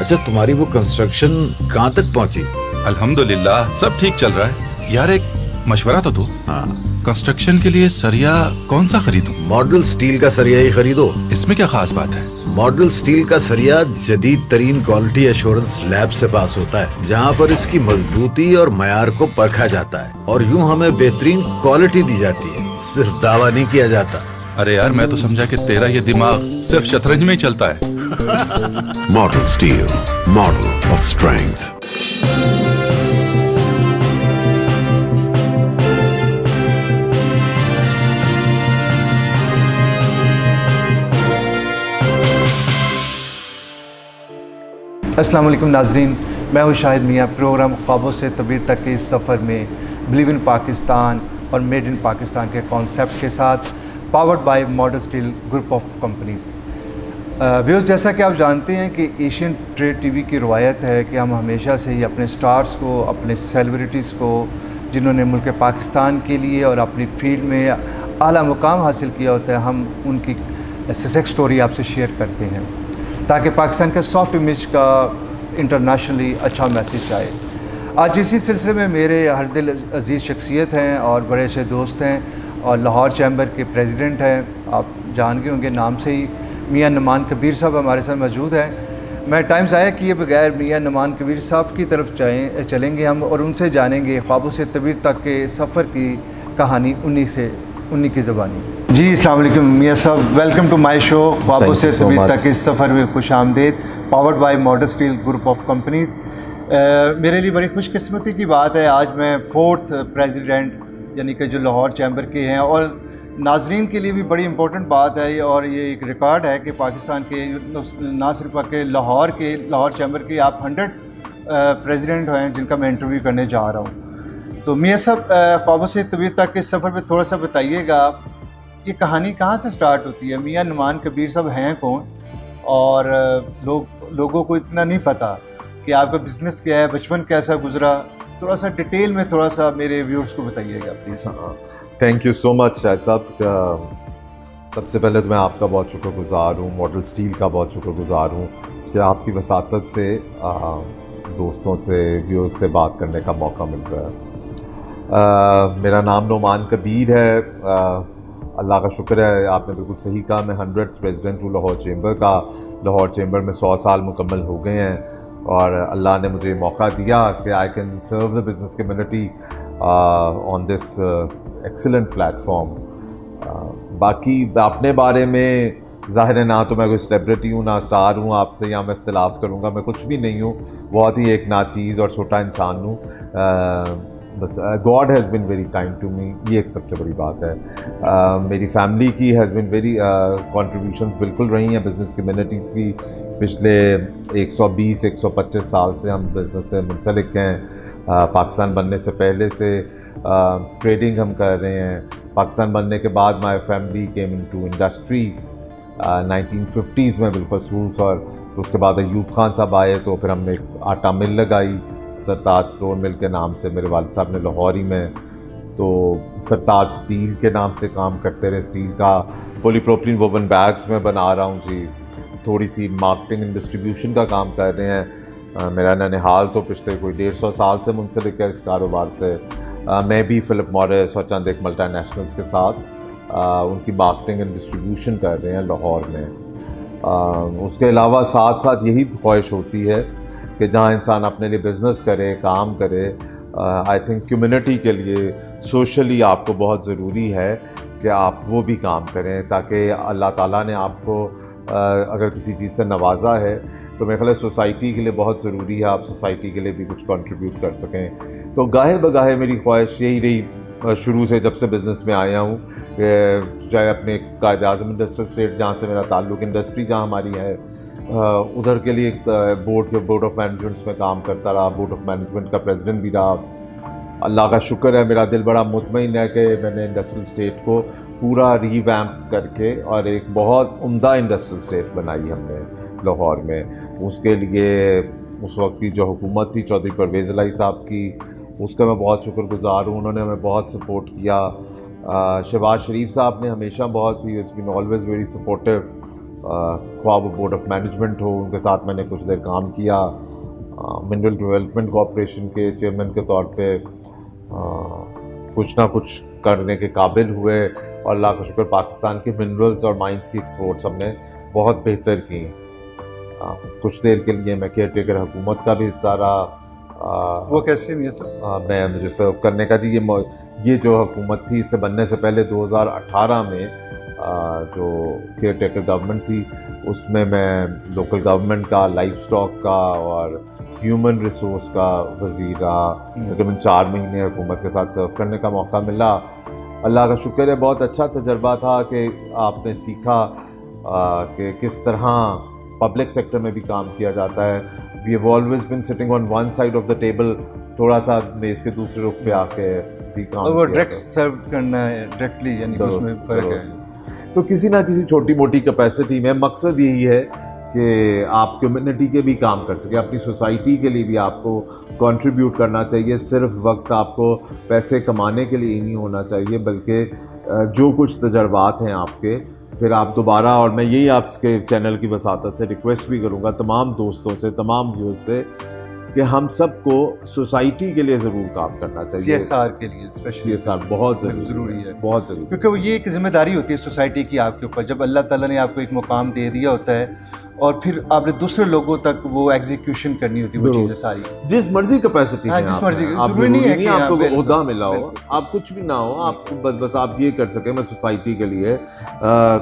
अच्छा, तुम्हारी वो कंस्ट्रक्शन कहाँ तक पहुँची? अल्हम्दुलिल्लाह सब ठीक चल रहा है। यार एक मशवरा तो दो। हाँ, कंस्ट्रक्शन के लिए सरिया कौन सा खरीदूं? मॉडल स्टील का सरिया ही खरीदो। इसमें क्या खास बात है? मॉडल स्टील का सरिया जदीद तरीन क्वालिटी एश्योरेंस लैब से पास होता है, जहाँ पर इसकी मजबूती और मयार को परखा जाता है और यूं हमें बेहतरीन क्वालिटी दी जाती है, सिर्फ दावा नहीं किया जाता। अरे यार मैं तो समझा कि तेरा ये दिमाग सिर्फ शतरंज में ही चलता है। Model Steel, model of strength. अस्सलाम वालेकुम नाज़रीन, मैं हूँ शाहिद मियाँ। प्रोग्राम ख्वाबों से तबीर तक के इस सफ़र में बिलीव इन पाकिस्तान और मेड इन पाकिस्तान के कॉन्सेप्ट के साथ powered by Model Steel group of companies. Viewers, जैसा कि आप जानते हैं कि एशियन ट्रेड टीवी की रवायत है कि हम हमेशा से ही अपने स्टार्स को, अपने सेलिब्रिटीज़ को, जिन्होंने मुल्क पाकिस्तान के लिए और अपनी फील्ड में आला मुकाम हासिल किया होता है, हम उनकी सक्सेस स्टोरी आपसे शेयर करते हैं ताकि पाकिस्तान के सॉफ्ट इमेज का इंटरनेशनली अच्छा मैसेज आए। आज इसी सिलसिले में मेरे हर दिल अजीज़ शख्सियत हैं और बड़े अच्छे दोस्त हैं और लाहौर चैम्बर के प्रेसिडेंट हैं, आप जान गए होंगे नाम से ही, मियाँ नुमान कबीर साहब हमारे साथ मौजूद हैं। मैं टाइम ज़ाया किए बगैर मियाँ नुमान कबीर साहब की तरफ चलेंगे हम और उनसे जानेंगे ख्वाबों से तबीर तक के सफ़र की कहानी उन्हीं की ज़बानी। जी अस्सलाम वालेकुम मियाँ साहब, वेलकम टू माय शो ख्वाबों से तबीर तक इस सफ़र में खुश आमदेद, powered by Model Steel group of companies. मेरे लिए बड़ी खुशकिस्मती की बात है, आज मैं 4th प्रेसिडेंट यानी कि जो लाहौर चैम्बर के हैं, और नाजरीन के लिए भी बड़ी इम्पोर्टेंट बात है और ये एक रिकॉर्ड है कि पाकिस्तान के ना सिर्फ के लाहौर चैम्बर के आप 100 प्रेसिडेंट हैं जिनका मैं इंटरव्यू करने जा रहा हूँ। तो मियाँ साहब, ख्वाबों से तबीर तक के सफ़र में थोड़ा सा बताइएगा, ये कहानी कहाँ से स्टार्ट होती है? मियाँ नुमान कबीर साहब हैं कौन? और लोगों को इतना नहीं पता कि आपका बिज़नेस क्या है, बचपन कैसा गुजरा, थोड़ा सा डिटेल में थोड़ा सा मेरे व्यूअर्स को बताइएगा please. Thank you so much Shahid साहब। सबसे पहले तो मैं आपका बहुत शुक्रगुज़ार हूँ, मॉडल स्टील का बहुत शुक्रगुज़ार हूँ कि आपकी वसातत से दोस्तों से, व्यूअर्स से बात करने का मौका मिल रहा है। मेरा नाम नुमान कबीर है। अल्लाह का शुक्र है, आपने बिल्कुल सही कहा, मैं 100th प्रेसिडेंट हूँ लाहौर चैम्बर का। लाहौर चैम्बर में 100 साल मुकम्मल हो गए हैं और अल्लाह ने मुझे मौका दिया कि I can serve the business community on this excellent platform. बाकी अपने बारे में ज़ाहिर है ना तो मैं कोई सेलिब्रिटी हूँ ना स्टार हूँ, आपसे यहाँ मैं इख्तिलाफ़ करूँगा, मैं कुछ भी नहीं हूँ, बहुत ही एक नाचीज़ और छोटा इंसान हूँ। बस God has been very kind to me, ये एक सबसे बड़ी बात है। मेरी फैमिली की हैज़ बिन वेरी कंट्रीब्यूशंस बिल्कुल रही हैं बिज़नेस कम्युनिटीज़ की। पिछले 120-125 साल से हम बिज़नेस से मुंसलिक हैं। पाकिस्तान बनने से पहले से ट्रेडिंग हम कर रहे हैं। पाकिस्तान बनने के बाद my family came into industry 1950s में बिलखसूस, और तो उसके बाद अयूब खान साहब आए तो फिर हमने एक आटा मिल लगाई सरताज फ्लोर मिल के नाम से, मेरे वालिद साहब ने लाहौरी में, तो सरताज स्टील के नाम से काम करते रहे। स्टील का पॉलीप्रोपिलीन वोवन बैग्स में बना रहा हूँ जी। थोड़ी सी मार्केटिंग एंड डिस्ट्रीब्यूशन का काम कर रहे हैं। मेरा ननिहाल तो पिछले कोई 150 साल से मुंसलिक है इस कारोबार से। मैं भी फ़िलिप मॉरिस और चंद एक मल्टीनेशनल्स के साथ उनकी मार्केटिंग एंड डिस्ट्रीब्यूशन कर रहे हैं लाहौर में। उसके अलावा साथ साथ यही ख्वाहिश होती है कि जहाँ इंसान अपने लिए बिज़नेस करे, काम करे, आई थिंक कम्युनिटी के लिए सोशली आपको बहुत ज़रूरी है कि आप वो भी काम करें, ताकि अल्लाह ताला ने आपको अगर किसी चीज़ से नवाजा है तो मेरे ख्याल है सोसाइटी के लिए बहुत ज़रूरी है आप सोसाइटी के लिए भी कुछ कंट्रीब्यूट कर सकें। तो गाहे बगाहे मेरी ख्वाहिश यही रही शुरू से, जब से बिज़नेस में आया हूँ, चाहे अपने कायद-ए-आज़म इंडस्ट्रियल स्टेट जहाँ से मेरा ताल्लुक़, इंडस्ट्री जहाँ हमारी है, उधर के लिए बोर्ड ऑफ मैनेजमेंट्स में काम करता रहा, बोर्ड ऑफ मैनेजमेंट का प्रेसिडेंट भी रहा। अल्लाह का शुक्र है, मेरा दिल बड़ा मुतमईन है कि मैंने इंडस्ट्रियल स्टेट को पूरा रीवैम्प करके और एक बहुत उम्दा इंडस्ट्रियल स्टेट बनाई हमने लाहौर में। उसके लिए उस वक्त की जो हुकूमत थी चौधरी परवेज़ इलाही साहब की, उसका मैं बहुत शुक्रगुज़ार हूँ, उन्होंने हमें बहुत सपोर्ट किया। शहबाज शरीफ साहब ने हमेशा बहुत ही is been always very supportive ख्वाब बोर्ड ऑफ मैनेजमेंट हो, उनके साथ मैंने कुछ देर काम किया। मिनरल डेवलपमेंट कॉरपोरेशन के चेयरमैन के तौर पे कुछ ना कुछ करने के काबिल हुए और अल्लाह का शुक्र पाकिस्तान के मिनरल्स और माइंस की एक्सपोर्ट्स हमने बहुत बेहतर की। कुछ देर के लिए मैं केयर टेकर हुकूमत का भी हिस्सा रहा। वो कैसे नहीं है सर? मैं मुझे सर्व करने का जी ये जो हुकूमत थी इससे बनने से पहले 2018 में जो केयर टेकर गवर्नमेंट थी उसमें मैं लोकल गवर्नमेंट का, लाइफ स्टॉक का और ह्यूमन रिसोर्स का वज़ीर रहा। तकरीबन 4 महीने हुकूमत के साथ सर्व करने का मौका मिला। अल्लाह का शुक्र है, बहुत अच्छा तजर्बा था कि आपने सीखा कि किस तरह पब्लिक सेक्टर में भी काम किया जाता है। We have always been sitting on one side of the table, थोड़ा सा मेज़ के दूसरे रुख पे आके भी काम वो डायरेक्ट सर्व करना है, डायरेक्टली, यानी उसमें फ़र्क है। तो किसी ना किसी छोटी मोटी कैपेसिटी में मकसद यही है कि आप कम्युनिटी के भी काम कर सके, अपनी सोसाइटी के लिए भी आपको कंट्रीब्यूट करना चाहिए। सिर्फ वक्त आपको पैसे कमाने के लिए ही नहीं होना चाहिए, बल्कि जो कुछ तजर्बात हैं आपके, फिर आप दोबारा, और मैं यही आपके चैनल की वसातत से रिक्वेस्ट भी करूँगा तमाम दोस्तों से, तमाम व्यूअर्स से, कि हम सबको सोसाइटी के लिए ज़रूर काम करना चाहिए। CSR के लिए स्पेशली CSR बहुत ज़रूरी है, बहुत ज़रूरी, क्योंकि वो ये एक जिम्मेदारी होती है सोसाइटी की आपके ऊपर। जब अल्लाह ताला ने आपको एक मुकाम दे दिया होता है और फिर आपने दूसरे लोगों तक वो एग्जीक्यूशन करनी होती है, वो चीज़ें सारी जिस मर्जी कैपेसिटी में, जिस मर्जी, आप ज़रूरी नहीं है आपको ओहदा मिला हो, आप कुछ भी ना हो, आप बस आप ये कर सकें, मैं सोसाइटी के लिए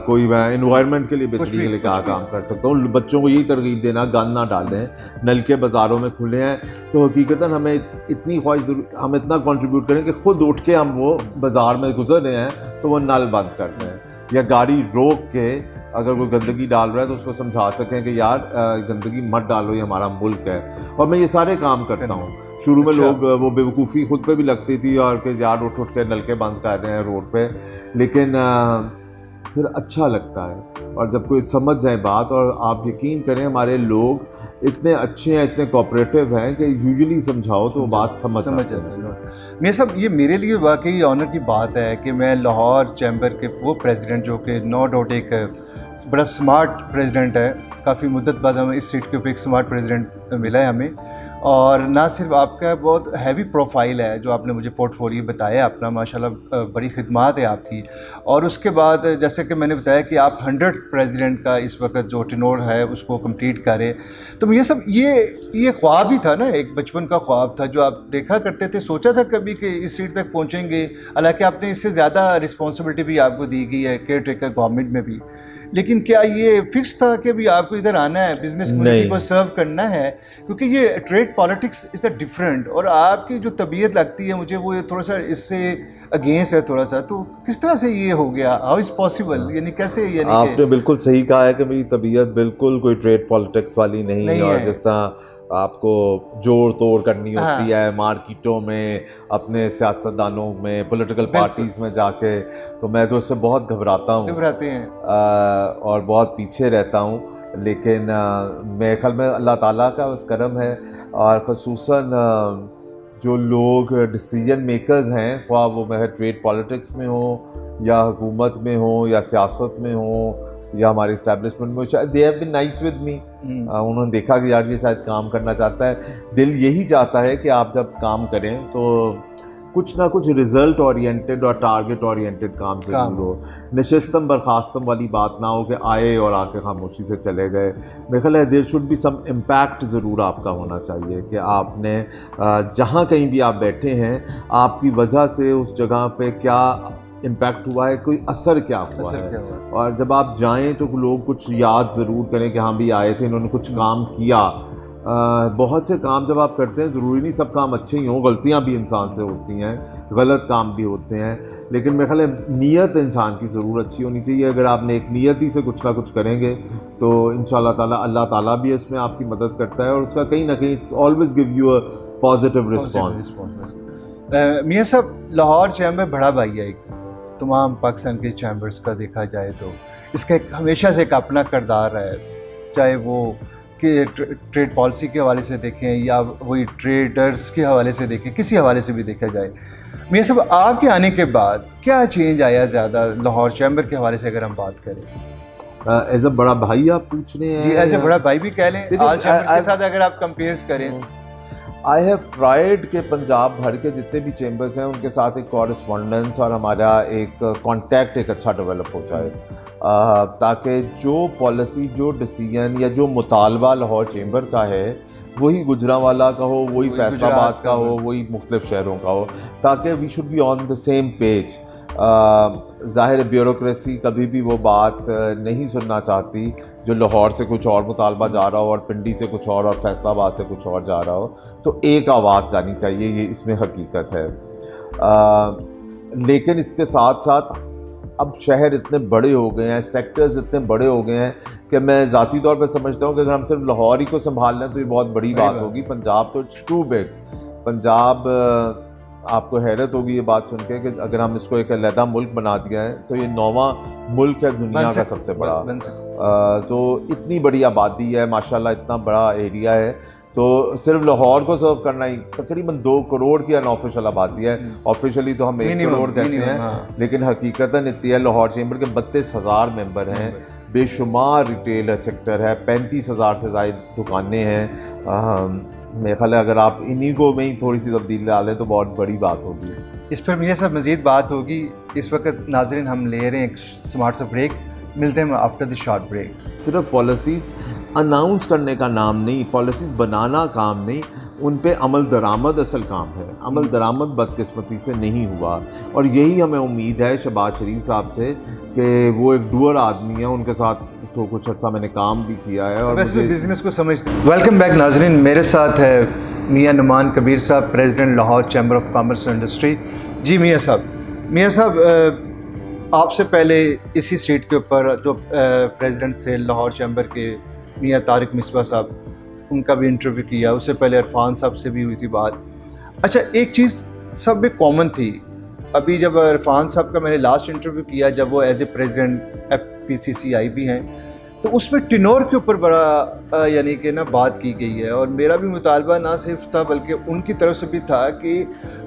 कोई, मैं इन्वायरमेंट के लिए बेहतरी के लिए क्या काम कर सकता हूँ। बच्चों को यही तरगीब देना, गंद ना डालें, नल के बाज़ारों में खुले हैं तो हकीकतन हमें इतनी ख्वाहिश, हम इतना कंट्रीब्यूट करें कि खुद उठ के हम वो बाज़ार में गुजर रहे हैं तो वो नल बंद कर दें, या गाड़ी रोक के अगर कोई गंदगी डाल रहा है तो उसको समझा सकें कि यार गंदगी मत डालो, ये हमारा मुल्क है। और मैं ये सारे काम करता हूँ। शुरू में लोग वो बेवकूफ़ी खुद पे भी लगती थी और कि यार उठ के नलके बंद कर रहे हैं रोड पे, लेकिन फिर अच्छा लगता है। और जब कोई समझ जाए बात, और आप यकीन करें हमारे लोग इतने अच्छे हैं, इतने कोऑपरेटिव हैं कि यूजुअली समझाओ तो बात समझ जाते हैं। मेरे साहब, ये मेरे लिए वाकई ऑनर की बात है कि मैं लाहौर चैम्बर के वो प्रेसिडेंट, जो कि नो डाउट एक बड़ा स्मार्ट प्रेसिडेंट है, काफ़ी मुद्दत बाद हमें इस सीट के ऊपर एक स्मार्ट प्रेसिडेंट मिला है हमें। और ना सिर्फ आपका बहुत हैवी प्रोफाइल है जो आपने मुझे पोर्टफोलियो बताया अपना, माशाल्लाह बड़ी खिदमत है आपकी। और उसके बाद जैसे कि मैंने बताया कि आप 100 प्रेसिडेंट का इस वक्त जो टेन्योर है उसको कंप्लीट करें, तो ये सब ये ख्वाब ही था ना, एक बचपन का ख्वाब था जो आप देखा करते थे। सोचा था कभी कि इस सीट तक पहुँचेंगे? हालांकि आपने इससे ज़्यादा रिस्पॉन्सिबिलिटी भी आपको दी गई है केयर टेकर गवर्नमेंट में भी, लेकिन क्या ये फिक्स था कि भी आपको इधर आना है, बिजनेस कम्युनिटी को सर्व करना है? क्योंकि ये trade politics is the different, और आपकी जो तबीयत लगती है मुझे वो थोड़ा सा इससे अगेंस्ट है थोड़ा सा। तो किस तरह से ये हो गया? हाउ इज़ पॉसिबल, यानी कैसे? यानी आपने बिल्कुल सही कहा है कि मेरी तबीयत बिल्कुल कोई ट्रेड पॉलिटिक्स वाली नहीं है। और जिस तरह आपको जोड़ तोड़ करनी होती है मार्केटों में, अपने सियासतदानों में, पॉलिटिकल पार्टीज़ में जाके, तो मैं तो उससे बहुत घबराते हैं और बहुत पीछे रहता हूँ। लेकिन मेरे ख्याल में अल्लाह ताला का बस करम है, और ख़ुसूसन जो लोग डिसीजन मेकर्स हैं, ख्वाह वो मैं ट्रेड पॉलिटिक्स में हो या हुकूमत में हो या सियासत में हो या हमारे इस्टेब्लिशमेंट में, शायद they have been nice with me. उन्होंने देखा कि यार ये शायद काम करना चाहता है। दिल यही चाहता है कि आप जब काम करें तो कुछ ना कुछ रिजल्ट ओरिएंटेड और टारगेट ओरिएंटेड काम ज़रूर हो, नशिस्तम बर्खास्तम वाली बात ना हो कि आए और आके खामोशी से चले गए। मेरे ख्याल है there should be some impact ज़रूर आपका होना चाहिए कि आपने जहाँ कहीं भी आप बैठे हैं, आपकी वजह से उस जगह पे क्या इम्पैक्ट हुआ है, कोई असर क्या हुआ है। और जब आप जाएं तो लोग कुछ याद ज़रूर करें कि हाँ भी आए थे, इन्होंने कुछ काम किया। बहुत से काम जब आप करते हैं, ज़रूरी नहीं सब काम अच्छे ही हों, गलतियां भी इंसान से होती हैं, गलत काम भी होते हैं, लेकिन मेरे ख्याल है नीयत इंसान की ज़रूर अच्छी होनी चाहिए। अगर आप नेक नियति से कुछ ना कुछ करेंगे तो इंशाल्लाह ताला अल्लाह ताला भी इसमें आपकी मदद करता है, और उसका कहीं ना कहीं it's always give you a positive response. मियाँ साहब, लाहौर चैम्बर बड़ा भाई है एक तमाम पाकिस्तान के चैम्बर्स का देखा जाए तो, इसका एक हमेशा से एक अपना किरदार है, चाहे वो कि ट्रेड पॉलिसी के हवाले से देखें या वही ट्रेडर्स के हवाले से देखें, किसी हवाले से भी देखा जाए। मियाँ साहब, आपके आने के बाद क्या चेंज आया ज़्यादा लाहौर चैम्बर के हवाले से अगर हम बात करें? एज अ बड़ा भाई आप पूछ रहे हैं? जी, एज ए बड़ा भाई भी कह लें, देखो, ऑल चैम्बर्स के साथ अगर आप कंपेयर करें। आई हैव ट्राइड के पंजाब भर के जितने भी चेंबर्स हैं उनके साथ एक कॉरेस्पॉन्डेंस और हमारा एक कांटेक्ट एक अच्छा डेवलप हो जाए, ताकि जो पॉलिसी, जो डिसीजन या जो मुतालबा लाहौर चेंबर का है वही गुजरांवाला का हो, वही फैसलाबाद का हो, वही मुख्तलिफ शहरों का हो, ताकि we should be on the same page. ज़ाहिर ब्यूरोक्रेसी कभी भी वो बात नहीं सुनना चाहती जो लाहौर से कुछ और मुतालबा जा रहा हो और पिंडी से कुछ और फैसलाबाद से कुछ और जा रहा हो, तो एक आवाज़ जानी चाहिए, ये इसमें हकीकत है। लेकिन इसके साथ साथ अब शहर इतने बड़े हो गए हैं, सेक्टर्स इतने बड़े हो गए हैं कि मैं ज़ाती तौर पर समझता हूँ कि अगर हम सिर्फ लाहौर ही को संभाल लें तो ये बहुत बड़ी बात होगी। पंजाब तो इट्स टू बिग। पंजाब, आपको हैरत होगी ये बात सुन के कि अगर हम इसको एक अलहदा मुल्क बना दिया है तो ये 9वां मुल्क है दुनिया का सबसे बड़ा। तो इतनी बड़ी आबादी है माशाल्लाह, इतना बड़ा एरिया है, तो सिर्फ लाहौर को सर्व करना ही तकरीबन 2 करोड़ की अनऑफिशियल आबादी है। ऑफिशियली तो हम 1 करोड़ कहते हैं, लेकिन हकीकतन इतनी है। लाहौर चेंबर के 32,000 मेंबर हैं, बेशुमार रिटेल सेक्टर है, 35,000 से ज़्यादा दुकानें हैं। मेरे ख्याल है अगर आप इन्हीं को में ही थोड़ी सी तब्दीली डालें तो बहुत बड़ी बात होगी। इस पर मियां साहब मज़ीद बात होगी। इस वक्त नाज़रीन हम ले रहे हैं एक स्मार्ट सा ब्रेक, मिलते हैं आफ्टर द शॉर्ट ब्रेक। सिर्फ पॉलिसीज़ अनाउंस करने का नाम नहीं, पॉलिसीज़ बनाना काम नहीं, उन पे अमल दरामद असल काम है। अमल दरामद बदकिस्मती से नहीं हुआ, और यही हमें उम्मीद है शहबाज शरीफ साहब से कि वो एक डूअर आदमी है। उनके साथ तो कुछ अर्सा मैंने काम भी किया है और वैसे बिजनेस को समझते हैं। वेलकम बैक नाजरीन, मेरे साथ है मियां नुमान कबीर साहब, president Lahore chamber of commerce and industry. जी मियां साहब, आपसे पहले इसी सीट के ऊपर जो प्रेसिडेंट थे लाहौर चैम्बर के मियां तारिक मिसबा साहब, उनका भी इंटरव्यू किया। उससे पहले इरफान साहब से भी हुई थी बात। अच्छा, एक चीज़ सब में कॉमन थी, अभी जब इरफान साहब का मैंने लास्ट इंटरव्यू किया जब वो एज ए प्रेसिडेंट FPCCI भी हैं, तो उसमें टिनोर के ऊपर बड़ा यानी कि ना बात की गई है। और मेरा भी मुतालबा ना सिर्फ था बल्कि उनकी तरफ से भी था कि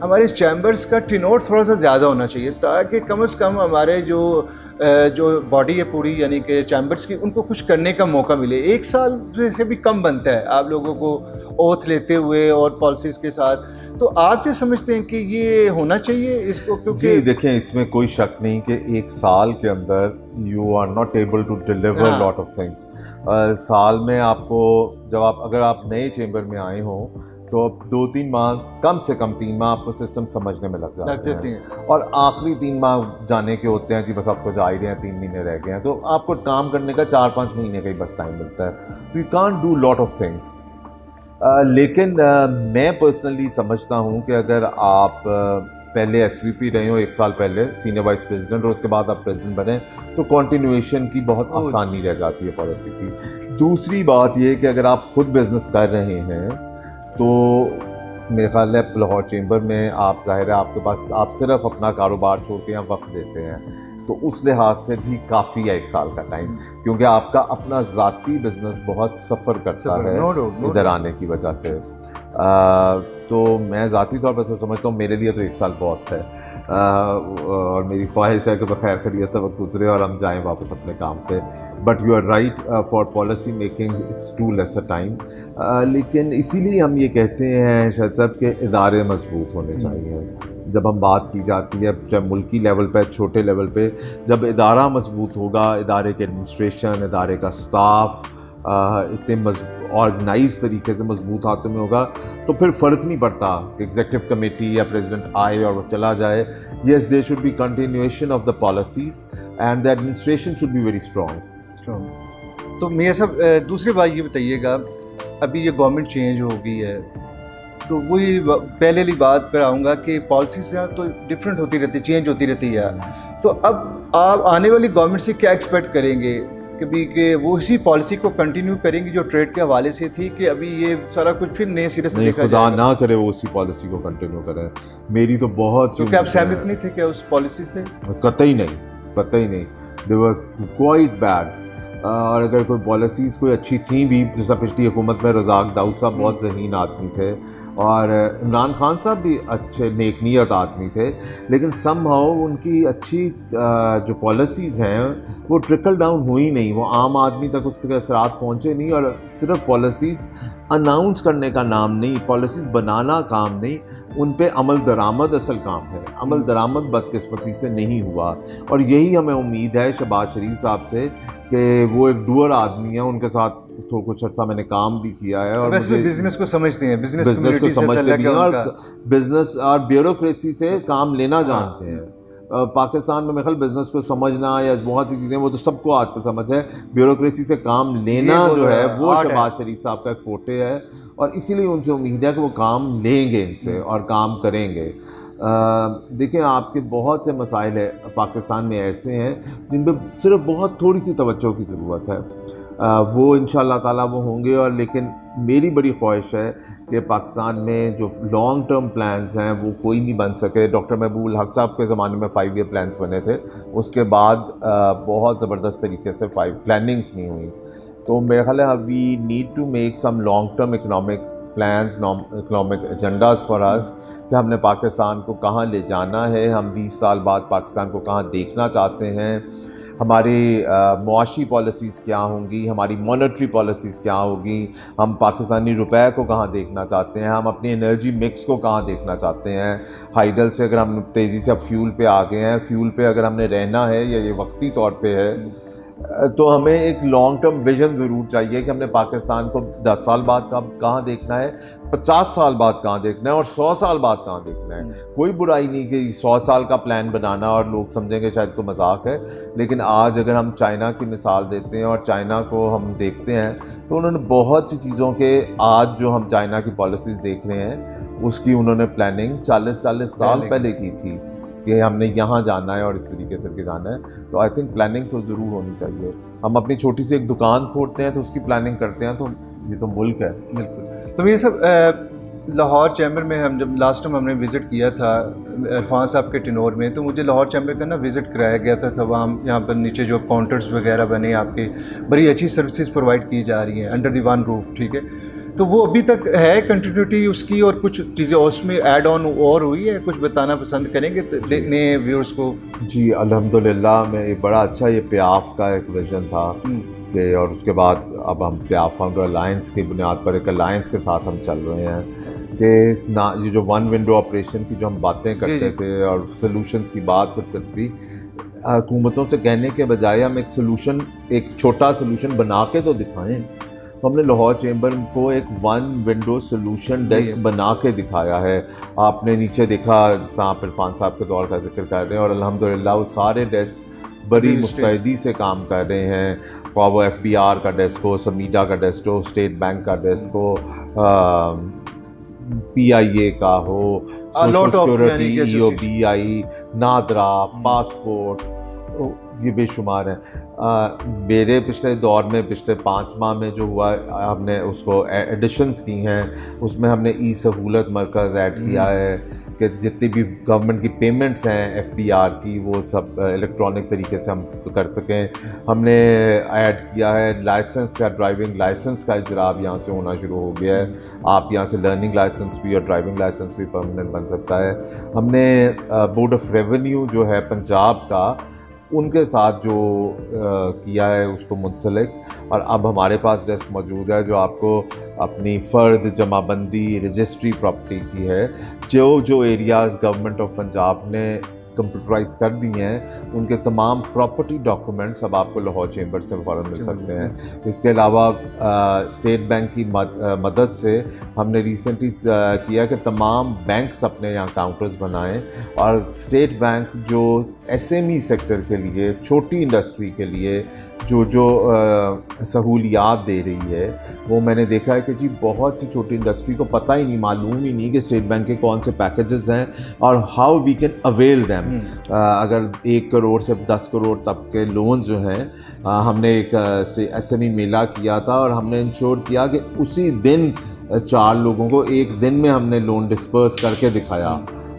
हमारे चैम्बर्स का टिनोर थोड़ा सा ज़्यादा होना चाहिए, ताकि कम से कम हमारे जो बॉडी है पूरी यानी कि चैम्बर्स की, उनको कुछ करने का मौका मिले। 1 साल से भी कम बनता है आप लोगों को ओथ लेते हुए और पॉलिसीज़ के साथ। तो आप क्या समझते हैं कि ये होना चाहिए इसको? क्योंकि जी देखें, इसमें कोई शक नहीं कि 1 साल के अंदर you are not able to deliver lot of things. साल में आपको अगर आप नए चेंबर में आए हों तो 2-3 माह, कम से कम 3 माह आपको सिस्टम समझने में लग जाते हैं, और आखिरी 3 माह जाने के होते हैं जी, बस अब तो जा ही रहे हैं, 3 महीने रह गए हैं, तो आपको काम करने का 4-5 महीने का ही बस टाइम मिलता है। तो you can't do lot of things. लेकिन मैं पर्सनली समझता हूँ कि अगर आप पहले SVP रहे हो 1 साल पहले, सीनियर वाइस प्रेसिडेंट, और उसके बाद आप प्रेसिडेंट बने, तो कॉन्टिन्यूएशन की बहुत आसानी रह जाती है पॉलिसी की। दूसरी बात ये कि अगर आप खुद बिजनेस कर रहे हैं तो मेरे ख्याल है लाहौर चेंबर में आप, जाहिर है आपके पास, आप सिर्फ अपना कारोबार छोड़ के यहाँ वक्त देते हैं, तो उस लिहाज से भी काफ़ी है 1 साल का टाइम, क्योंकि आपका अपना ज़ाती बिजनेस बहुत सफ़र करता है इधर आने की वजह से। तो मैं ज़ाती तौर पर तो समझता हूँ मेरे लिए तो 1 साल बहुत है, और मेरी ख्वाहिश है कि बखैर खैरियत से वक्त गुजरे और हम जाएं वापस अपने काम पे। But you are right, for policy making it's too less a time. लेकिन इसीलिए हम ये कहते हैं शायद साहब के इदारे मजबूत होने चाहिए। जब हम बात की जाती है चाहे मुल्की लेवल पे, छोटे लेवल पे, जब इदारा मजबूत होगा, इदारे के एडमिनिस्ट्रेशन, इदारे का स्टाफ इतने ऑर्गेनाइज तरीके से मजबूत हाथों में होगा, तो फिर फ़र्क नहीं पड़ता कि एग्जीक्यूटिव कमेटी या प्रेसिडेंट आए और वो चला जाए। Yes, there should be continuation of the policies and the administration should be very strong. तो मेरे सब दूसरी बात ये बताइएगा, अभी ये गवर्नमेंट चेंज हो गई है, तो वही पहले वाली बात पर आऊँगा कि पॉलिसीज़ तो डिफरेंट होती रहती, चेंज होती रहती है। तो अब आप आने वाली गवर्नमेंट से क्या एक्सपेक्ट करेंगे कभी कि वो इसी पॉलिसी को कंटिन्यू करेंगी जो ट्रेड के हवाले से थी, कि अभी ये सारा कुछ फिर नए सिरे से देखा खुदा ना करे वो उसी पॉलिसी को कंटिन्यू करें। मेरी तो बहुत, तो क्या आप सहमत नहीं थे क्या उस पॉलिसी से? कतई नहीं, कतई नहीं। दे वर क्वाइट बैड। और अगर कोई पॉलिसीज़ कोई अच्छी थी भी, जैसा पिछली हुकूमत में रज़ाक दाऊद साहब बहुत ज़हीन आदमी थे और इमरान खान साहब भी अच्छे नेक नीयत आदमी थे, लेकिन समहाउ उनकी अच्छी जो पॉलिसीज़ हैं वो ट्रिकल डाउन हुई नहीं, वो आम आदमी तक उसके असरात पहुँचे नहीं। और सिर्फ पॉलिसीज़ अनाउंस करने का नाम नहीं, पॉलिसीज़ बनाना काम नहीं, उन पे अमल दरामद असल काम है। अमल दरामद बदकिस्मती से नहीं हुआ और यही हमें उम्मीद है शहबाज शरीफ साहब से कि वो एक डूअर आदमी है। उनके साथ तो कुछ अर्सा मैंने काम भी किया है और वैसे बिजनेस को समझते हैं, बिजनेस को समझते भी हैं और बिजनेस और ब्यूरोक्रेसी से काम लेना जानते हैं। पाकिस्तान में मेरे ख्याल बिजनेस को समझना या बहुत सी चीज़ें वो तो सबको आजकल समझ है, ब्यूरोक्रेसी से काम लेना जो है वो शहबाज शरीफ साहब का एक फोटे है और इसीलिए उनसे उम्मीद है कि वो काम लेंगे इनसे और काम करेंगे। देखें, आपके बहुत से मसाइल है पाकिस्तान में ऐसे हैं जिन पे सिर्फ बहुत थोड़ी सी तवज्जो की ज़रूरत है, वो इंशाअल्लाह ताला वो होंगे। और लेकिन मेरी बड़ी ख्वाहिश है कि पाकिस्तान में जो लॉन्ग टर्म प्लान्स हैं वो कोई नहीं बन सके। डॉक्टर महबूब हक साहब के ज़माने में 5 ईयर प्लान्स बने थे, उसके बाद बहुत ज़बरदस्त तरीके से 5 प्लानिंग्स नहीं हुई। तो मेरा ख्याल है we need to make some long term economic plans, economic agendas for us कि हमने पाकिस्तान को कहाँ ले जाना है, हम 20 साल बाद पाकिस्तान को कहाँ देखना चाहते हैं, हमारी मुआशी पॉलिसीज़ क्या होंगी, हमारी मॉनेटरी पॉलिसीज़ क्या होगी, हम पाकिस्तानी रुपए को कहाँ देखना चाहते हैं, हम अपनी एनर्जी मिक्स को कहाँ देखना चाहते हैं। हाइडल से अगर हम तेज़ी से अब फ्यूल पे आ गए हैं, फ्यूल पे अगर हमने रहना है या ये वक्ती तौर पे है, तो हमें एक लॉन्ग टर्म विजन ज़रूर चाहिए कि हमने पाकिस्तान को 10 साल बाद कहाँ देखना है, 50 साल बाद कहाँ देखना है और 100 साल बाद कहाँ देखना है। कोई बुराई नहीं कि 100 साल का प्लान बनाना और लोग समझेंगे शायद को मजाक है, लेकिन आज अगर हम चाइना की मिसाल देते हैं और चाइना को हम देखते हैं तो उन्होंने बहुत सी चीज़ों के, आज जो हम चाइना की पॉलिसीज़ देख रहे हैं उसकी उन्होंने प्लानिंग 40 साल पहले की थी कि हमने यहाँ जाना है और इस तरीके से जाना है। तो आई थिंक प्लानिंग तो ज़रूर होनी चाहिए। हम अपनी छोटी सी एक दुकान खोलते हैं तो उसकी प्लानिंग करते हैं, तो ये तो मुल्क है। बिल्कुल। तो ये सब लाहौर चैम्बर में हम जब लास्ट टाइम हमने विज़िट किया था इरफान साहब के टिनोर में, तो मुझे लाहौर चैम्बर का ना विज़िट कराया गया था। तब हम यहाँ पर नीचे जो काउंटर्स वगैरह बने, आपके बड़ी अच्छी सर्विसेज प्रोवाइड की जा रही हैं अंडर द वन रूफ, ठीक है। तो वो अभी तक है कंटिन्यूटी उसकी, और कुछ चीज़ें उसमें ऐड ऑन और हुई है, कुछ बताना पसंद करेंगे नए व्यूअर्स को? जी अल्हम्दुलिल्लाह, में एक बड़ा अच्छा ये प्याफ का एक विजन था कि, और उसके बाद अब हम प्याफ फाउंडर अलायंस की बुनियाद पर एक अलायंस के साथ हम चल रहे हैं कि ना ये जो वन विंडो ऑपरेशन की जो हम बातें करते थे और सॉल्यूशंस की बात सब करती, हुकूमतों से कहने के बजाय हम एक सॉल्यूशन, एक छोटा सॉल्यूशन बना के तो दिखाएं। तो हमने लाहौर चैम्बर को एक वन विंडो सोल्यूशन डेस्क बना के दिखाया है। आपने नीचे देखा जिस आप इरफान साहब के दौर का जिक्र कर रहे हैं, और अल्हम्दुलिल्लाह वो सारे डेस्क बड़ी मुस्तैदी से काम कर रहे हैं, ख्वाह वो FBR का डेस्क हो, समीडा का डेस्क हो, स्टेट बैंक का डेस्क हो, PIA का हो, social security, EOBI, NADRA, passport, ये बेशुमार हैं। मेरे पिछले दौर में पिछले 5 माह में जो हुआ, हमने उसको एडिशंस की हैं, उसमें हमने सहूलत मरकज़ ऐड किया है कि जितनी भी गवर्नमेंट की पेमेंट्स हैं FBR की वो सब इलेक्ट्रॉनिक तरीके से हम कर सकें। हमने ऐड किया है लाइसेंस या ड्राइविंग लाइसेंस का इजरा अब यहाँ से होना शुरू हो गया है। आप यहाँ से लर्निंग लाइसेंस भी और ड्राइविंग लाइसेंस भी परमानेंट बन सकता है। हमने बोर्ड ऑफ रेवेन्यू जो है पंजाब का, उनके साथ जो किया है उसको मुंसलिक, और अब हमारे पास डेस्क मौजूद है जो आपको अपनी फ़र्द जमाबंदी रजिस्ट्री प्रॉपर्टी की है, जो एरियाज़ गवर्नमेंट ऑफ पंजाब ने कंप्यूटराइज कर दी हैं, उनके तमाम प्रॉपर्टी डॉक्यूमेंट्स अब आपको लाहौर चैम्बर से फ़ौरन मिल सकते हैं। इसके अलावा स्टेट बैंक की मदद से हमने रिसेंटली किया कि तमाम बैंक्स अपने यहाँ काउंटर्स बनाएं, और स्टेट बैंक जो SME सेक्टर के लिए, छोटी इंडस्ट्री के लिए जो सहूलियात दे रही है, वो मैंने देखा है कि जी बहुत सी छोटी इंडस्ट्री को पता ही नहीं, मालूम ही नहीं कि स्टेट बैंक के कौन से पैकेजेस हैं और how we can avail them. अगर 1 करोड़ से 10 करोड़ तक के लोन जो हैं, हमने एक SME मेला किया था और हमने इंश्योर किया कि उसी दिन 4 लोगों को एक दिन में हमने लोन डिस्पर्स करके दिखाया।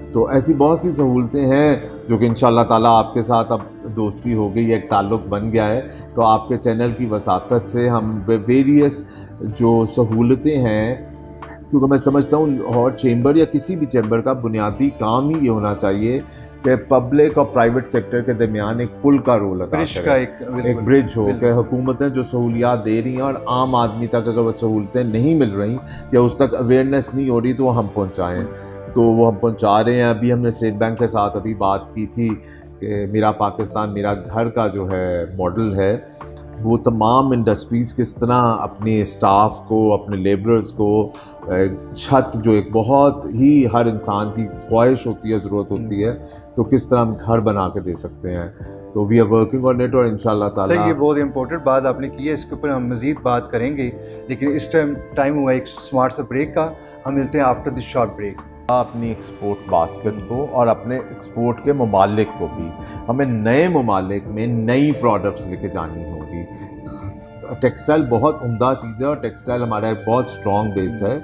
तो ऐसी बहुत सी सहूलतें हैं जो कि इंशाअल्लाह ताला आपके साथ अब दोस्ती हो गई, एक ताल्लुक़ बन गया है। तो आपके चैनल की वसातत से हम वेरियस जो सहूलतें हैं, क्योंकि मैं समझता हूँ लाहौर चैम्बर या किसी भी चैम्बर का बुनियादी काम ही ये होना चाहिए कि पब्लिक और प्राइवेट सेक्टर के दरमियान एक पुल का रोल अदा करे, एक ब्रिज हो कि हुकूमतें जो सहूलियात दे रही हैं और आम आदमी तक अगर वो सहूलतें नहीं मिल रही या उस तक अवेयरनेस नहीं हो रही तो वो हम पहुँचाएँ। तो वो हम पहुँचा रहे हैं। अभी हमने स्टेट बैंक के साथ अभी बात की थी कि मेरा पाकिस्तान मेरा घर का जो है मॉडल है, वो तमाम इंडस्ट्रीज़ किस तरह अपने स्टाफ को, अपने लेबरर्स को छत, जो एक बहुत ही हर इंसान की ख्वाहिश होती है, ज़रूरत होती है, तो किस तरह हम घर बना के दे सकते हैं। तो we are working on it और इंशाल्लाह ताला। सर, ये बहुत इंपॉर्टेंट बात आपने की है, इसके ऊपर हम मज़ीद बात करेंगे, लेकिन इस टाइम हुआ एक स्मार्ट सा ब्रेक का। हम मिलते हैं आफ्टर दिस शॉर्ट ब्रेक। अपनी एक्सपोर्ट बास्केट को और अपने एक्सपोर्ट के ममालिक को भी हमें नए ममालिक में नई प्रोडक्ट्स लेके जानी होगी। टेक्सटाइल बहुत उम्दा चीज़ है और टेक्सटाइल हमारा एक बहुत स्ट्रॉन्ग बेस है,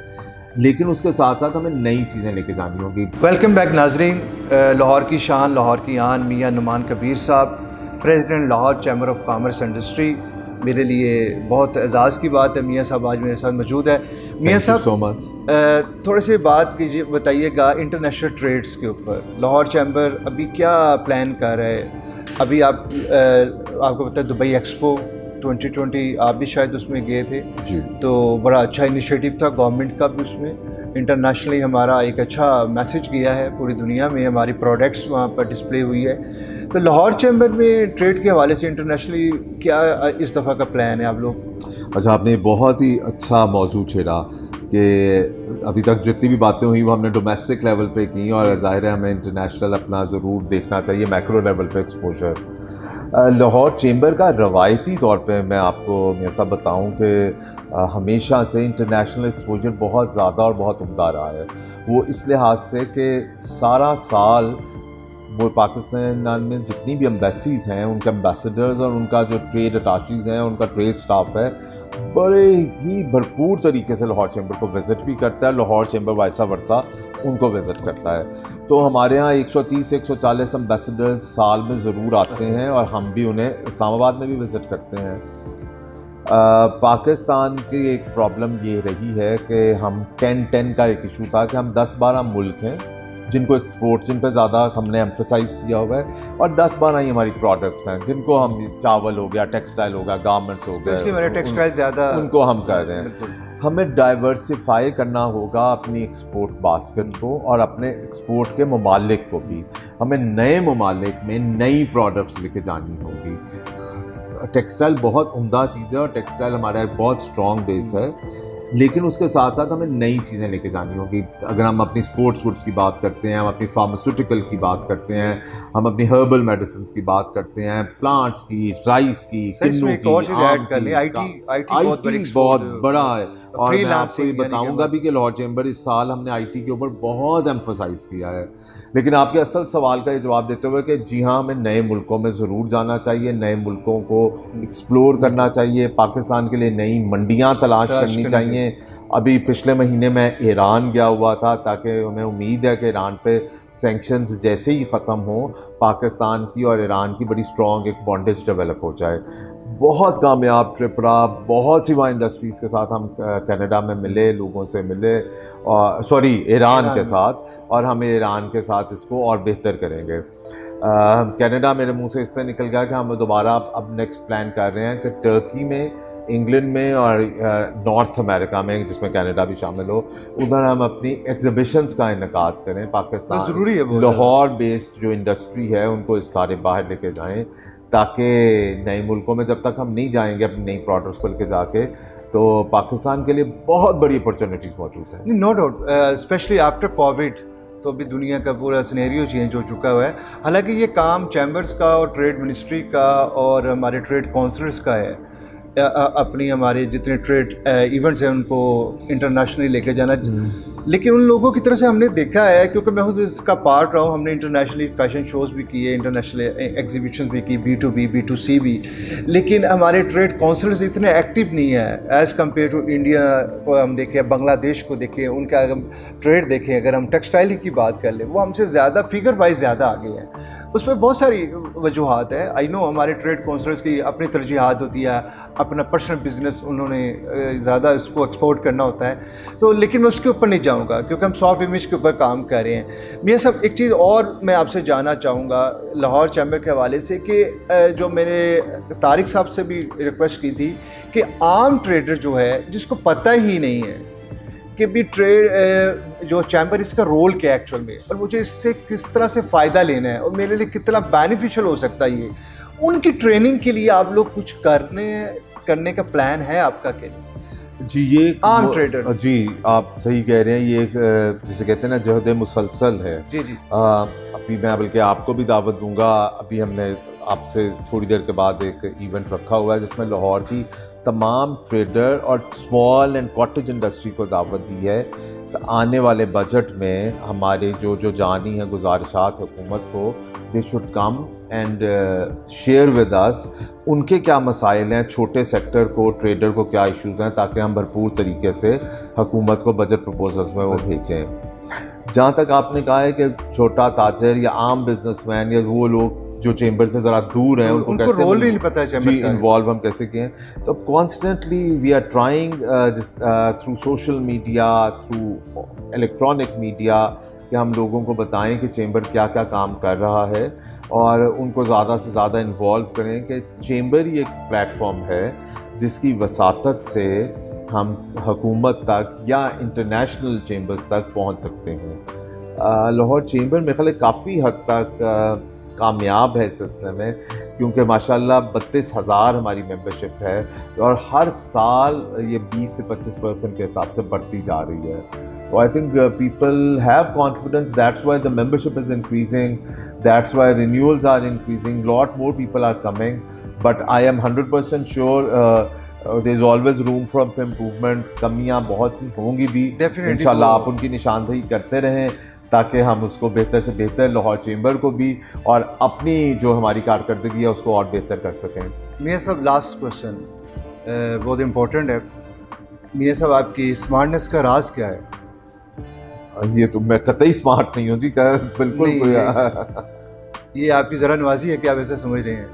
लेकिन उसके साथ साथ हमें नई चीज़ें लेके जानी होगी। वेलकम बैक नाजरीन। लाहौर की शान, लाहौर की आन मियाँ नुमान कबीर साहब, president Lahore chamber of commerce industry, मेरे लिए बहुत एजाज़ की बात है मियाँ साहब आज मेरे साथ मौजूद है। मियाँ साहब, सो मच। थोड़े से बात कीजिए, बताइएगा इंटरनेशनल ट्रेड्स के ऊपर लाहौर चैम्बर अभी क्या प्लान कर रहा है। अभी आपको पता है दुबई एक्सपो 2020, आप भी शायद उसमें गए थे जी। तो बड़ा अच्छा इनिशिएटिव था गवर्नमेंट का भी, उसमें इंटरनेशनली हमारा एक अच्छा मैसेज गया है, पूरी दुनिया में हमारी प्रोडक्ट्स वहाँ पर डिस्प्ले हुई है। तो लाहौर चैम्बर में ट्रेड के हवाले से इंटरनेशनली क्या इस दफ़ा का प्लान है आप लोग? अच्छा, आपने बहुत ही अच्छा मौजू छेड़ा कि अभी तक जितनी भी बातें हुई वो हमने डोमेस्टिक लेवल पे की और ज़ाहिर है हमें इंटरनेशनल अपना ज़रूर देखना चाहिए, मैक्रो लेवल पे एक्सपोजर। लाहौर चैम्बर का रवायती तौर पे मैं आपको ऐसा बताऊं कि हमेशा से इंटरनेशनल एक्सपोजर बहुत ज़्यादा और बहुत उम्दा रहा है। वो इस लिहाज से कि सारा साल वो पाकिस्तान में जितनी भी एम्बेसीज़ हैं, उनके एम्बेसडर्स और उनका जो ट्रेड अटाशीज़ हैं, उनका ट्रेड स्टाफ है, बड़े ही भरपूर तरीके से लाहौर चैम्बर को विज़िट भी करता है, लाहौर चैम्बर वैसा वर्सा उनको विज़िट करता है। तो हमारे यहाँ 130 से 140 एम्बेसडर्स साल में ज़रूर आते हैं और हम भी उन्हें इस्लामाबाद में भी विज़िट करते हैं। पाकिस्तान की एक प्रॉब्लम ये रही है कि हम 10-10 का एक इशू था कि हम 10-12 मुल्क हैं जिनको एक्सपोर्ट, जिन पे ज़्यादा हमने एम्फसाइज़ किया हुआ है, और 10-12 ही हमारी प्रोडक्ट्स हैं जिनको हम, चावल हो गया, टेक्सटाइल हो गया, गारमेंट्स हो गए, टेक्सटाइल ज़्यादा उनको हम कर रहे हैं। हमें डाइवर्सिफाई करना होगा अपनी एक्सपोर्ट बास्केट को और अपने एक्सपोर्ट के ममालिक को भी। हमें नए ममालिक में नई प्रोडक्ट्स लेके जानी होगी। टेक्सटाइल बहुत उम्दा चीज़ है और टेक्सटाइल हमारा एक बहुत स्ट्रॉन्ग बेस है, लेकिन उसके साथ साथ हमें नई चीज़ें लेके जानी होगी। अगर हम अपनी स्पोर्ट्स गुड्स की बात करते हैं, हम अपनी फार्मास्यूटिकल की बात करते हैं, हम अपनी हर्बल मेडिसिन की बात करते हैं, प्लांट्स की, राइस की, किन्नू की, आईटी बहुत बड़ा है। और मैं आपको ये बताऊंगा भी कि लाहौर चैम्बर इस साल हमने आईटी के ऊपर बहुत एम्फसाइज़ किया है। लेकिन आपके असल सवाल का ये जवाब देते हुए कि जी हाँ, हमें नए मुल्कों में ज़रूर जाना चाहिए, नए मुल्कों को एक्सप्लोर करना चाहिए, पाकिस्तान के लिए नई मंडियाँ तलाश करनी चाहिए। अभी पिछले महीने मैं ईरान गया हुआ था ताकि हमें उम्मीद है कि ईरान पे सैंक्शंस जैसे ही ख़त्म हो, पाकिस्तान की और ईरान की बड़ी स्ट्रॉन्ग एक बॉन्डेज डेवलप हो जाए। बहुत कामयाब ट्रिप रहा, बहुत सी वहाँ इंडस्ट्रीज़ के साथ हम कनाडा में मिले, लोगों से मिले, और सॉरी ईरान के साथ, और हमें ईरान के साथ इसको और बेहतर करेंगे। कनाडा मेरे मुंह से इससे निकल गया कि हम दोबारा अब नेक्स्ट प्लान कर रहे हैं कि टर्की में, इंग्लैंड में और नॉर्थ अमेरिका में, जिसमें कनाडा भी शामिल हो, उधर हम अपनी एग्जिबिशंस का इनेकाद करें। पाकिस्तान ज़रूरी है, लाहौर बेस्ड जो इंडस्ट्री है उनको इस सारे बाहर लेके जाएं, ताकि नए मुल्कों में जब तक हम नहीं जाएंगे अपनी नई प्रोडक्ट्स को लेके जाके, तो पाकिस्तान के लिए बहुत बड़ी अपॉर्चुनिटीज़ मौजूद हैं। No doubt, specially after COVID तो अभी दुनिया का पूरा सिनेरियो चेंज हो चुका हुआ है। हालांकि ये काम चैम्बर्स का और ट्रेड मिनिस्ट्री का और हमारे ट्रेड काउंसिलर्स का है, अपनी हमारे जितने ट्रेड इवेंट्स हैं उनको इंटरनेशनली लेके जाना। लेकिन उन लोगों की तरह से हमने देखा है, क्योंकि मैं खुद इसका पार्ट रहा हूँ, हमने इंटरनेशनली फैशन शोज़ भी किए, इंटरनेशनल एग्जीबिशंस भी की, B2B B2C भी, लेकिन हमारे ट्रेड काउंसिलर्स इतने एक्टिव नहीं है एज़ कम्पेयर टू इंडिया को। हम देखें, बांग्लादेश को देखें, उनका अगर ट्रेड देखें, अगर हम टेक्सटाइल की बात कर लें, वो हमसे ज़्यादा फिगर वाइज ज़्यादा आगे हैं। उसमें बहुत सारी वजूहात है। आई नो हमारे ट्रेड काउंसलर्स की अपनी तरजीहात होती है, अपना पर्सनल बिजनेस उन्होंने ज़्यादा इसको एक्सपोर्ट करना होता है, तो लेकिन मैं उसके ऊपर नहीं जाऊंगा क्योंकि हम सॉफ्ट इमेज के ऊपर काम कर रहे हैं। मैं सब एक चीज़ और मैं आपसे जानना चाहूँगा लाहौर चैम्बर के हवाले से कि जो मैंने तारिक साहब से भी रिक्वेस्ट की थी कि आम ट्रेडर जो है जिसको पता ही नहीं है कि भी ट्रेड जो चैम्बर इसका रोल क्या है एक्चुअल में, और मुझे इससे किस तरह से फ़ायदा लेना है और मेरे लिए कितना बेनिफिशियल हो सकता है, ये उनकी ट्रेनिंग के लिए आप लोग कुछ करने का प्लान है आपका के लिए? जी, ये आम ट्रेडर। जी, आप सही कह रहे हैं। ये एक जिसे कहते हैं ना जहद मुसलसल है। जी जी। अभी मैं बल्कि आपको भी दावत दूंगा। अभी हमने आपसे थोड़ी देर के बाद एक इवेंट रखा हुआ है जिसमें लाहौर की तमाम ट्रेडर और स्मॉल एंड कॉटेज इंडस्ट्री को दावत दी है। आने वाले बजट में हमारे जो जानी है गुजारिशात हुकूमत को, they should come and share with us उनके क्या मसाइल हैं, छोटे सेक्टर को, ट्रेडर को क्या इश्यूज़ हैं, ताकि हम भरपूर तरीके से हुकूमत को बजट प्रपोजल्स में वो भेजें। जहाँ तक आपने कहा है कि छोटा ताजर या आम बिजनेसमैन या वो लोग जो चेंबर से ज़रा दूर हैं, उनको कैसे रोल नहीं पता है जी इन्वॉल्व हम कैसे किए। तो अब constantly we are trying through social media, through electronic media, कि हम लोगों को बताएं कि चेंबर क्या क्या काम कर रहा है और उनको ज़्यादा से ज़्यादा इन्वॉल्व करें कि चेंबर ही एक प्लेटफॉर्म है जिसकी वसातत से हम हुकूमत तक या इंटरनेशनल चेंबर्स तक पहुंच सकते हैं। लाहौर चेंबर मेरे ख़्याल काफ़ी हद तक कामयाब है इस सिलसिले में, क्योंकि माशाल्लाह 32,000 हमारी मेंबरशिप है और हर साल ये 20 से 25% के हिसाब से बढ़ती जा रही है। तो I think people have confidence, that's why the membership is increasing, that's why renewals are increasing, lot more people are coming, but I am 100% sure there is always room for improvement. कमियाँ बहुत सी होंगी भी, इंशाल्लाह आप उनकी निशानदेही करते रहें ताकि हम उसको बेहतर से बेहतर लाहौर चेंबर को भी और अपनी जो हमारी कारकर्दगी है उसको और बेहतर कर सकें। मियाँ साहब लास्ट क्वेश्चन बहुत इम्पोर्टेंट है। मियाँ साहब आपकी स्मार्टनेस का राज क्या है? ये तो मैं कतई स्मार्ट नहीं हूँ जी, बिल्कुल ये आपकी ज़रा नवाजी है कि आप ऐसा समझ रहे हैं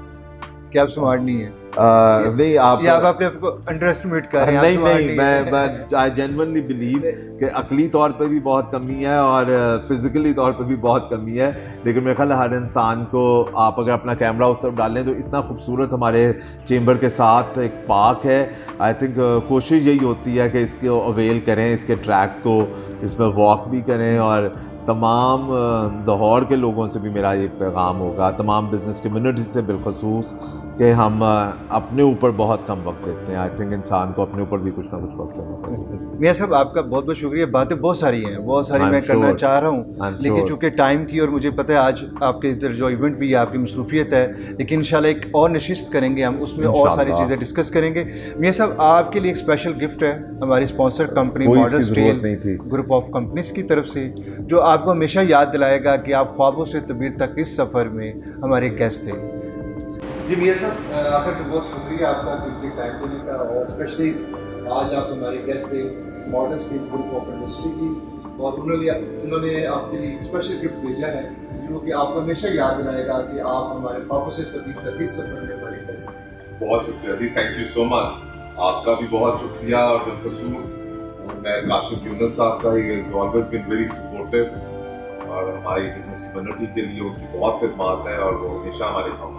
कि आप स्मार्ट नहीं है? नहीं, आप अपने आप को अंडर एस्टिमेट कर रहे हैं। नहीं, मैं आई जेन्युइनली बिलीव कि अकली तौर पे भी बहुत कमी है और फिजिकली तौर पे भी बहुत कमी है, लेकिन मेरे ख्याल हर इंसान को आप अगर अपना कैमरा उस तरफ डालें तो इतना खूबसूरत हमारे चेंबर के साथ एक पार्क है। आई थिंक कोशिश यही होती है कि इसको अवेल करें, इसके ट्रैक को, इसमें वॉक भी करें और तमाम लाहौर के लोगों से भी मेरा ये पैगाम होगा, तमाम बिज़नेस कम्युनिटी से बिलखसूस, कि हम अपने ऊपर बहुत कम वक्त देते हैं। आई थिंक इंसान को अपने ऊपर भी कुछ ना कुछ वक्त देना चाहिए। मियाँ साहब आपका बहुत बहुत शुक्रिया। बातें बहुत सारी हैं, बहुत सारी मैं करना चाह रहा हूँ, लेकिन चूँकि टाइम की और मुझे पता है आज आपके इधर जो इवेंट भी है आपकी मसरूफियत है, लेकिन इंशाल्लाह एक और नशिस्त करेंगे हम, उसमें और सारी चीज़ें डिस्कस करेंगे। मियाँ साहब आपके लिए एक स्पेशल गिफ्ट है हमारी sponsor company model Steel group of companies की तरफ से, जो आपको हमेशा याद दिलाएगा कि आप ख्वाबों से तबीर तक इस सफ़र में हमारे गेस्ट थे। जी मियाँ साहब आखिर में बहुत शुक्रिया आपका कीमती टाइम देने का, और स्पेशली आज आप हमारे गेस्ट थे model Steel group of industry की, और उन्होंने आपके लिए एक स्पेशल गिफ्ट भेजा है जो कि आपको हमेशा याद दिलाएगा कि आप हमारे ख्वाबों से तबीर तक इस सफ़र में हमारे गेस्ट थे। बहुत शुक्रिया जी, थैंक यू सो मच। आपका भी बहुत शुक्रिया, और बिलखसूस मैं काशिफ यूनुस साहब का, he is always been very supportive और हमारी बिजनेस कम्युनिटी के लिए उनकी बहुत खिदमत है और वो हमेशा हमारे काम।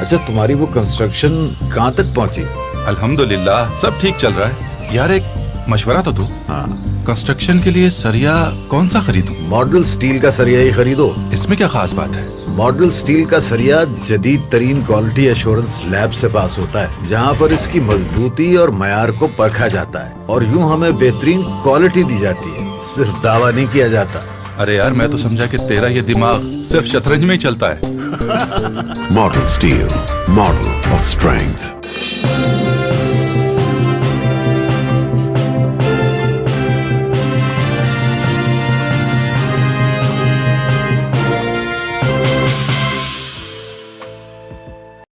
अच्छा, तुम्हारी वो कंस्ट्रक्शन कहाँ तक पहुँची? अल्हम्दुलिल्लाह सब ठीक चल रहा है। यार एक मशवरा तो दो। हाँ, कंस्ट्रक्शन के लिए सरिया कौन सा खरीदूं? मॉडल स्टील का सरिया ही खरीदो। इसमें क्या खास बात है? मॉडल स्टील का सरिया जदीद तरीन क्वालिटी एश्योरेंस लैब से पास होता है, जहाँ पर इसकी मजबूती और मयार को परखा जाता है और यूँ हमें बेहतरीन क्वालिटी दी जाती है, सिर्फ दावा नहीं किया जाता। अरे यार, मैं तो समझा कि तेरा ये दिमाग सिर्फ शतरंज में ही चलता है। Model Steel, model of strength.